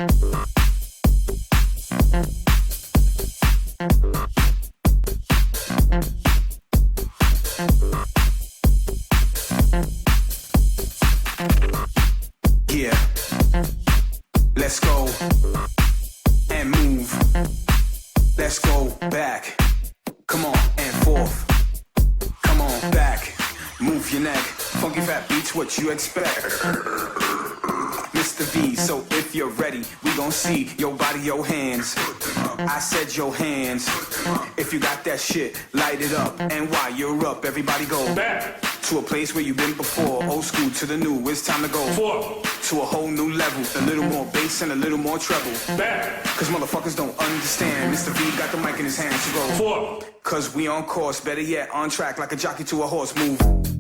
Yeah, let's go and move. Let's go back. Come on and forth. Come on back. Move your neck. Funky fat beats, what you expect? Mr. V, so if you're ready, we gon' see your body, your hands. I said your hands. If you got that shit, light it up. And while you're up, everybody go back to a place where you've been before. Old school to the new, it's time to go forward to a whole new level. A little more bass and a little more treble. Back. Cause motherfuckers don't understand. Mr. V got the mic in his hands to go forward. Cause we on course, better yet on track like a jockey to a horse. Move.